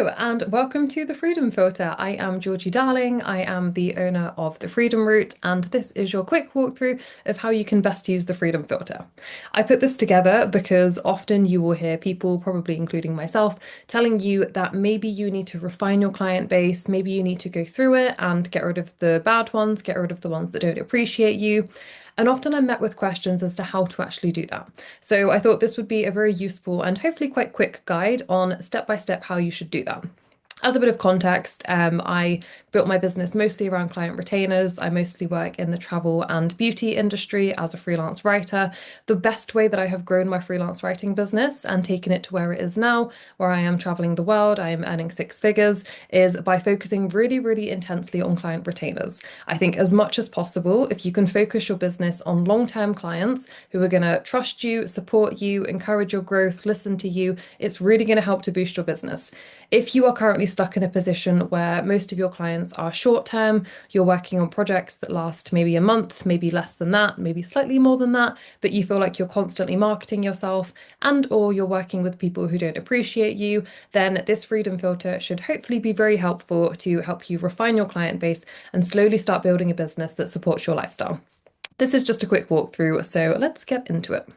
Hello and welcome to the Freedom Filter. I am Georgie Darling. I am the owner of the Freedom Route, and this is your quick walkthrough of how you can best use the Freedom Filter. I put this together because often you will hear people, probably including myself, telling you that maybe you need to refine your client base, maybe you need to go through it and get rid of the bad ones, get rid of the ones that don't appreciate you. And often I'm met with questions as to how to actually do that. So I thought this would be a very useful and hopefully quite quick guide on step by step how you should do that. As a bit of context, I built my business mostly around client retainers. I mostly work in the travel and beauty industry as a freelance writer. The best way that I have grown my freelance writing business and taken it to where it is now, where I am traveling the world, I am earning six figures, is by focusing really, really intensely on client retainers. I think as much as possible, if you can focus your business on long-term clients who are going to trust you, support you, encourage your growth, listen to you, it's really going to help to boost your business. If you are currently stuck in a position where most of your clients are short term, you're working on projects that last maybe a month, maybe less than that, maybe slightly more than that, but you feel like you're constantly marketing yourself and or you're working with people who don't appreciate you, then this freedom filter should hopefully be very helpful to help you refine your client base and slowly start building a business that supports your lifestyle. This is just a quick walkthrough, so let's get into it.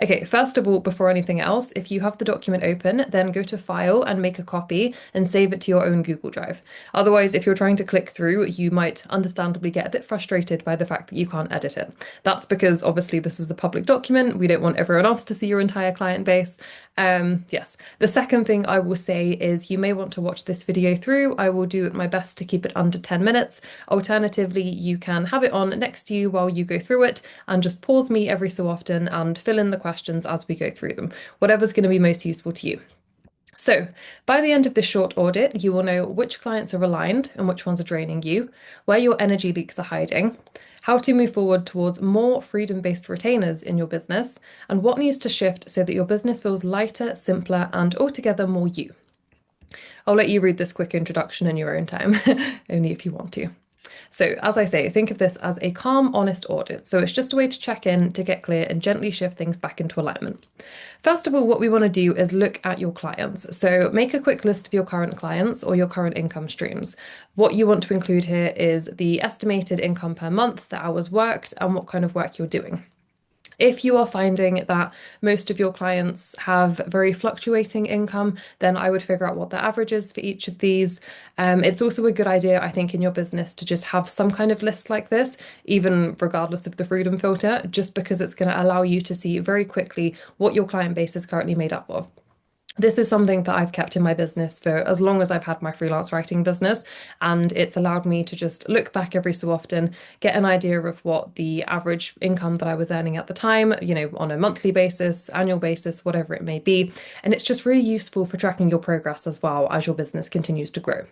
Okay, first of all, before anything else, if you have the document open, then go to File and make a copy and save it to your own Google Drive. Otherwise, if you're trying to click through, you might understandably get a bit frustrated by the fact that you can't edit it. That's because obviously this is a public document. We don't want everyone else to see your entire client base. Yes. The second thing I will say is you may want to watch this video through. I will do my best to keep it under 10 minutes. Alternatively, you can have it on next to you while you go through it and just pause me every so often and fill in the questions as we go through them, whatever's going to be most useful to you. So, by the end of this short audit, you will know which clients are aligned and which ones are draining you, where your energy leaks are hiding, how to move forward towards more freedom-based retainers in your business, and what needs to shift so that your business feels lighter, simpler, and altogether more you. I'll let you read this quick introduction in your own time, only if you want to. So, as I say, think of this as a calm, honest audit. So, it's just a way to check in, to get clear, and gently shift things back into alignment. First of all, what we want to do is look at your clients. So, make a quick list of your current clients or your current income streams. What you want to include here is the estimated income per month, the hours worked, and what kind of work you're doing. If you are finding that most of your clients have very fluctuating income, then I would figure out what the average is for each of these. It's also a good idea, I think, in your business to just have some kind of list like this, even regardless of the freedom filter, just because it's going to allow you to see very quickly what your client base is currently made up of. This is something that I've kept in my business for as long as I've had my freelance writing business, and it's allowed me to just look back every so often, get an idea of what the average income that I was earning at the time, on a monthly basis, annual basis, whatever it may be. And it's just really useful for tracking your progress as well as your business continues to grow.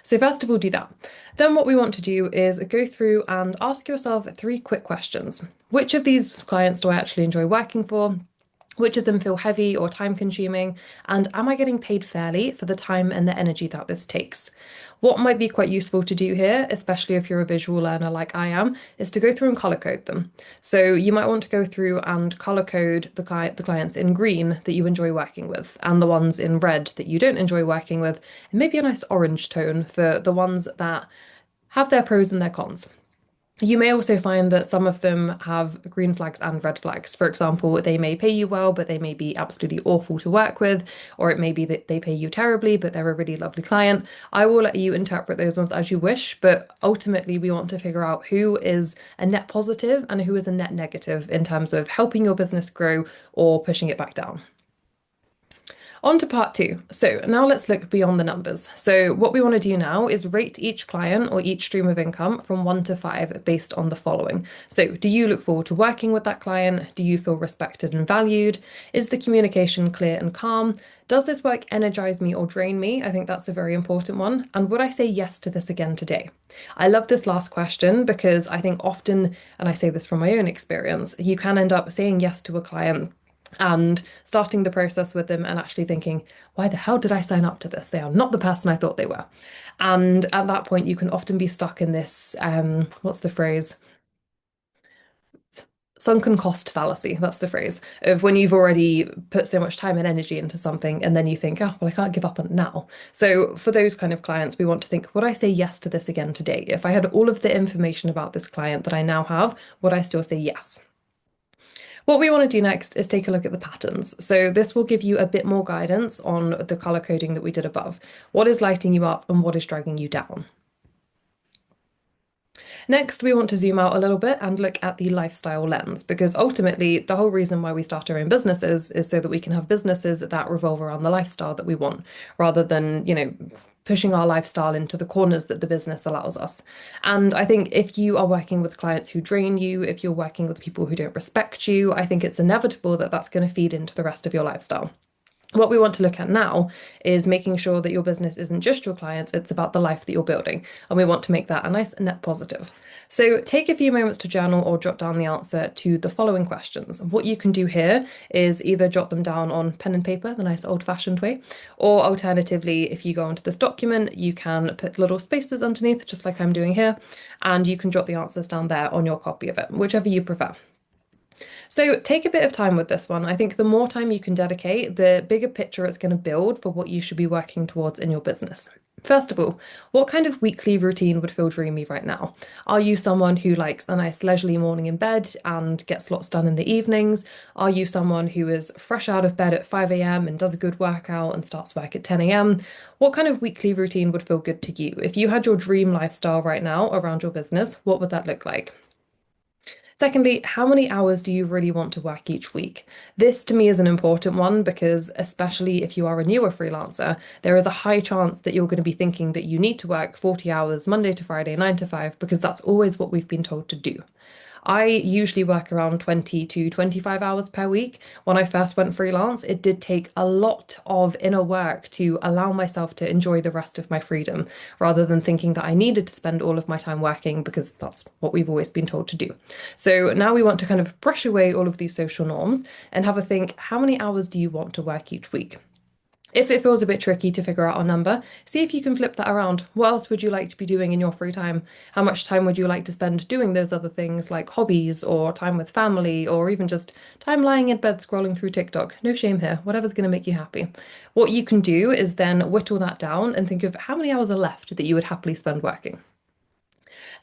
So first of all, do that. Then what we want to do is go through and ask yourself three quick questions. Which of these clients do I actually enjoy working for? Which of them feel heavy or time consuming? And am I getting paid fairly for the time and the energy that this takes? What might be quite useful to do here, especially if you're a visual learner like I am, is to go through and color code them. So you might want to go through and color code the clients in green that you enjoy working with, and the ones in red that you don't enjoy working with, and maybe a nice orange tone for the ones that have their pros and their cons. You may also find that some of them have green flags and red flags. For example, they may pay you well, but they may be absolutely awful to work with, or it may be that they pay you terribly, but they're a really lovely client. I will let you interpret those ones as you wish, but ultimately we want to figure out who is a net positive and who is a net negative in terms of helping your business grow or pushing it back down. On to part two. So now let's look beyond the numbers. So what we want to do now is rate each client or each stream of income from 1 to 5 based on the following. So do you look forward to working with that client? Do you feel respected and valued? Is the communication clear and calm? Does this work energize me or drain me? I think that's a very important one. And would I say yes to this again today? I love this last question because I think often, and I say this from my own experience, you can end up saying yes to a client and starting the process with them and actually thinking, why the hell did I sign up to this? They are not the person I thought they were. And at that point, you can often be stuck in this, what's the phrase? sunken cost fallacy. That's the phrase of when you've already put so much time and energy into something and then you think, oh, well, I can't give up on it now. So for those kind of clients, we want to think, would I say yes to this again today? If I had all of the information about this client that I now have, would I still say yes? What we want to do next is take a look at the patterns. So this will give you a bit more guidance on the color coding that we did above. What is lighting you up and what is dragging you down? Next, we want to zoom out a little bit and look at the lifestyle lens, because ultimately, the whole reason why we start our own businesses is so that we can have businesses that revolve around the lifestyle that we want, rather than, pushing our lifestyle into the corners that the business allows us. And I think if you are working with clients who drain you, if you're working with people who don't respect you, I think it's inevitable that that's going to feed into the rest of your lifestyle. What we want to look at now is making sure that your business isn't just your clients, it's about the life that you're building. And we want to make that a nice net positive. So take a few moments to journal or jot down the answer to the following questions. What you can do here is either jot them down on pen and paper, the nice old-fashioned way, or alternatively, if you go into this document, you can put little spaces underneath, just like I'm doing here, and you can jot the answers down there on your copy of it, whichever you prefer. So take a bit of time with this one. I think the more time you can dedicate, the bigger picture it's going to build for what you should be working towards in your business. First of all, what kind of weekly routine would feel dreamy right now? Are you someone who likes a nice leisurely morning in bed and gets lots done in the evenings? Are you someone who is fresh out of bed at 5 a.m. and does a good workout and starts work at 10 a.m.? What kind of weekly routine would feel good to you? If you had your dream lifestyle right now around your business, what would that look like? Secondly, how many hours do you really want to work each week? This to me is an important one because, especially if you are a newer freelancer, there is a high chance that you're going to be thinking that you need to work 40 hours Monday to Friday, 9 to 5, because that's always what we've been told to do. I usually work around 20 to 25 hours per week. When I first went freelance, it did take a lot of inner work to allow myself to enjoy the rest of my freedom, rather than thinking that I needed to spend all of my time working because that's what we've always been told to do. So now we want to kind of brush away all of these social norms and have a think, how many hours do you want to work each week? If it feels a bit tricky to figure out a number, see if you can flip that around. What else would you like to be doing in your free time? How much time would you like to spend doing those other things like hobbies or time with family or even just time lying in bed scrolling through TikTok? No shame here, whatever's going to make you happy. What you can do is then whittle that down and think of how many hours are left that you would happily spend working.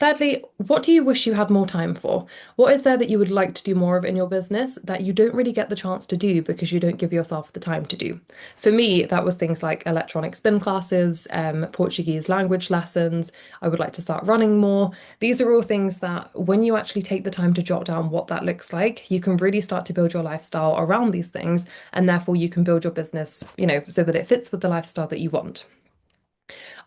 Thirdly, what do you wish you had more time for? What is there that you would like to do more of in your business that you don't really get the chance to do because you don't give yourself the time to do? For me, that was things like electronic spin classes, Portuguese language lessons. I would like to start running more. These are all things that when you actually take the time to jot down what that looks like, you can really start to build your lifestyle around these things, and therefore you can build your business, so that it fits with the lifestyle that you want.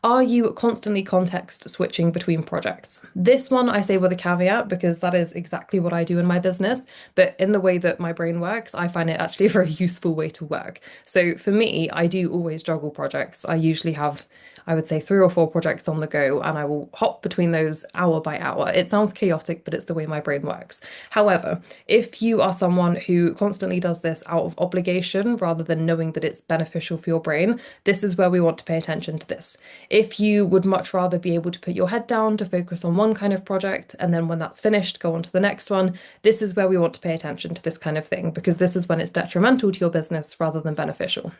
Are you constantly context switching between projects? This one I say with a caveat because that is exactly what I do in my business, but in the way that my brain works, I find it actually a very useful way to work. So for me, I do always juggle projects. I usually have, I would say, 3 or 4 projects on the go, and I will hop between those hour by hour. It sounds chaotic, but it's the way my brain works. However, if you are someone who constantly does this out of obligation rather than knowing that it's beneficial for your brain, this is where we want to pay attention to this. If you would much rather be able to put your head down to focus on one kind of project and then when that's finished, go on to the next one, this is where we want to pay attention to this kind of thing because this is when it's detrimental to your business rather than beneficial.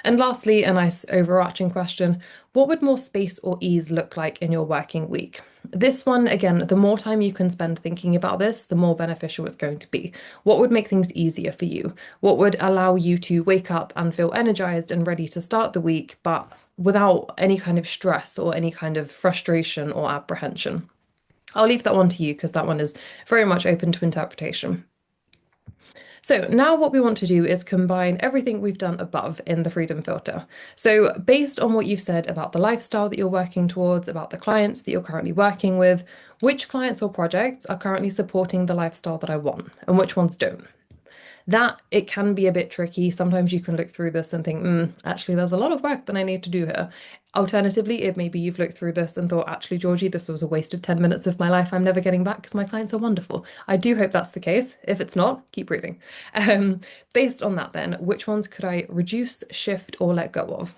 And lastly, a nice overarching question, what would more space or ease look like in your working week? This one, again, the more time you can spend thinking about this, the more beneficial it's going to be. What would make things easier for you? What would allow you to wake up and feel energized and ready to start the week, but without any kind of stress or any kind of frustration or apprehension? I'll leave that one to you because that one is very much open to interpretation. So now what we want to do is combine everything we've done above in the freedom filter. So based on what you've said about the lifestyle that you're working towards, about the clients that you're currently working with, which clients or projects are currently supporting the lifestyle that I want and which ones don't? That it can be a bit tricky. Sometimes you can look through this and think, actually, there's a lot of work that I need to do here. Alternatively, it may be you've looked through this and thought, actually, Georgie, this was a waste of 10 minutes of my life I'm never getting back because my clients are wonderful. I do hope that's the case. If it's not, keep reading. Based on that, then, which ones could I reduce, shift, or let go of?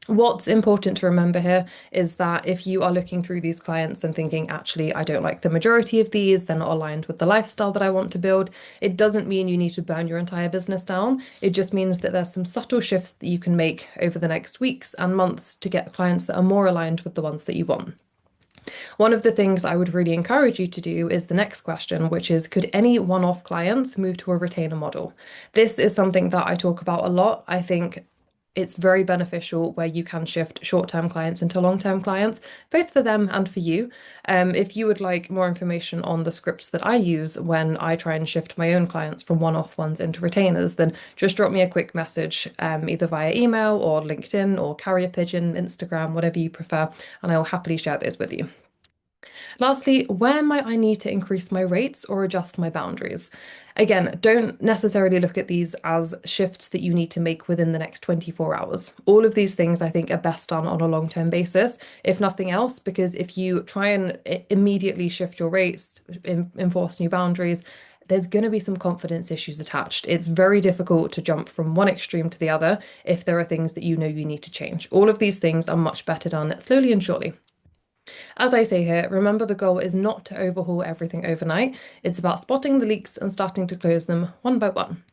What's important to remember here is that if you are looking through these clients and thinking, actually, I don't like the majority of these, they're not aligned with the lifestyle that I want to build, it doesn't mean you need to burn your entire business down. It just means that there's some subtle shifts that you can make over the next weeks and months to get clients that are more aligned with the ones that you want. One of the things I would really encourage you to do is the next question, which is, could any one-off clients move to a retainer model? This is something that I talk about a lot. I think it's very beneficial where you can shift short-term clients into long-term clients, both for them and for you. If you would like more information on the scripts that I use when I try and shift my own clients from one-off ones into retainers, then just drop me a quick message, either via email or LinkedIn or carrier pigeon, Instagram, whatever you prefer, and I will happily share those with you. Lastly, where might I need to increase my rates or adjust my boundaries? Again, don't necessarily look at these as shifts that you need to make within the next 24 hours. All of these things I think are best done on a long-term basis, if nothing else, because if you try and immediately shift your rates, enforce new boundaries, there's going to be some confidence issues attached. It's very difficult to jump from one extreme to the other if there are things that you know you need to change. All of these things are much better done slowly and surely. As I say here, remember the goal is not to overhaul everything overnight. It's about spotting the leaks and starting to close them one by one.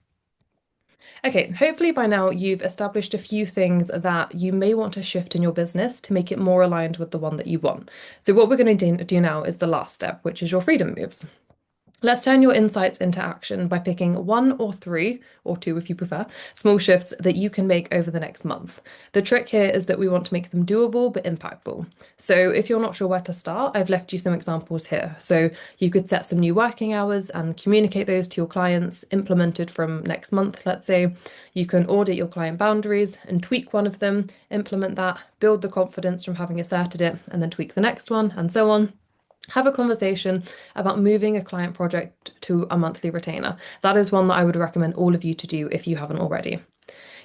Okay, hopefully by now you've established a few things that you may want to shift in your business to make it more aligned with the one that you want. So what we're going to do now is the last step, which is your freedom moves. Let's turn your insights into action by picking one or three, or two if you prefer, small shifts that you can make over the next month. The trick here is that we want to make them doable but impactful. So if you're not sure where to start, I've left you some examples here. So you could set some new working hours and communicate those to your clients, implemented from next month, let's say. You can audit your client boundaries and tweak one of them, implement that, build the confidence from having asserted it, and then tweak the next one, and so on. Have a conversation about moving a client project to a monthly retainer. That is one that I would recommend all of you to do if you haven't already.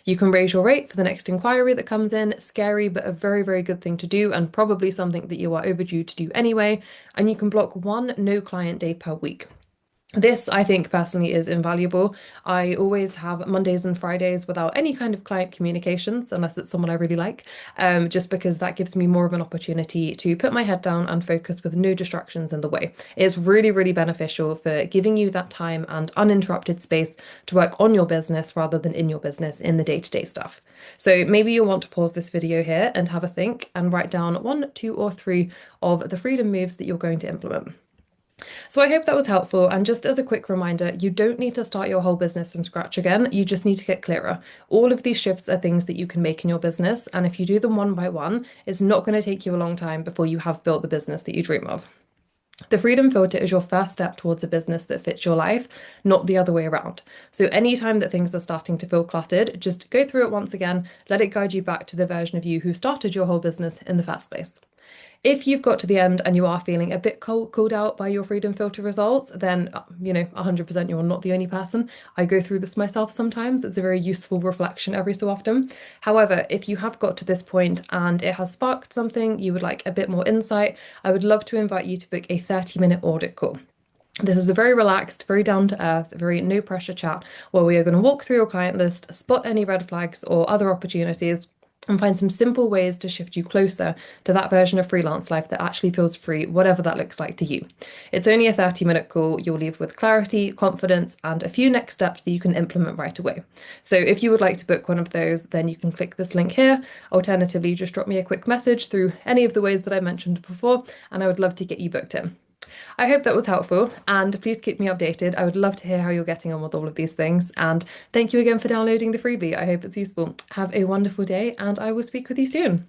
You can raise your rate for the next inquiry that comes in. Scary, but a very, very good thing to do, and probably something that you are overdue to do anyway. And you can block one no client day per week. This, I think, personally is invaluable. I always have Mondays and Fridays without any kind of client communications, unless it's someone I really like, just because that gives me more of an opportunity to put my head down and focus with no distractions in the way. It's really, really beneficial for giving you that time and uninterrupted space to work on your business rather than in your business in the day-to-day stuff. So maybe you'll want to pause this video here and have a think and write down one, two, or three of the freedom moves that you're going to implement. So I hope that was helpful. And just as a quick reminder, you don't need to start your whole business from scratch again. You just need to get clearer. All of these shifts are things that you can make in your business. And if you do them one by one, it's not going to take you a long time before you have built the business that you dream of. The freedom filter is your first step towards a business that fits your life, not the other way around. So anytime that things are starting to feel cluttered, just go through it once again, let it guide you back to the version of you who started your whole business in the first place. If you've got to the end and you are feeling a bit called out by your freedom filter results, then, 100% you're not the only person. I go through this myself sometimes. It's a very useful reflection every so often. However, if you have got to this point and it has sparked something, you would like a bit more insight, I would love to invite you to book a 30-minute audit call. This is a very relaxed, very down to earth, very no pressure chat where we are going to walk through your client list, spot any red flags or other opportunities, and find some simple ways to shift you closer to that version of freelance life that actually feels free, whatever that looks like to you. It's only a 30-minute call. You'll leave with clarity, confidence, and a few next steps that you can implement right away. So if you would like to book one of those, then you can click this link here. Alternatively, just drop me a quick message through any of the ways that I mentioned before, and I would love to get you booked in. I hope that was helpful, and please keep me updated. I would love to hear how you're getting on with all of these things, and thank you again for downloading the freebie. I hope it's useful. Have a wonderful day, and I will speak with you soon.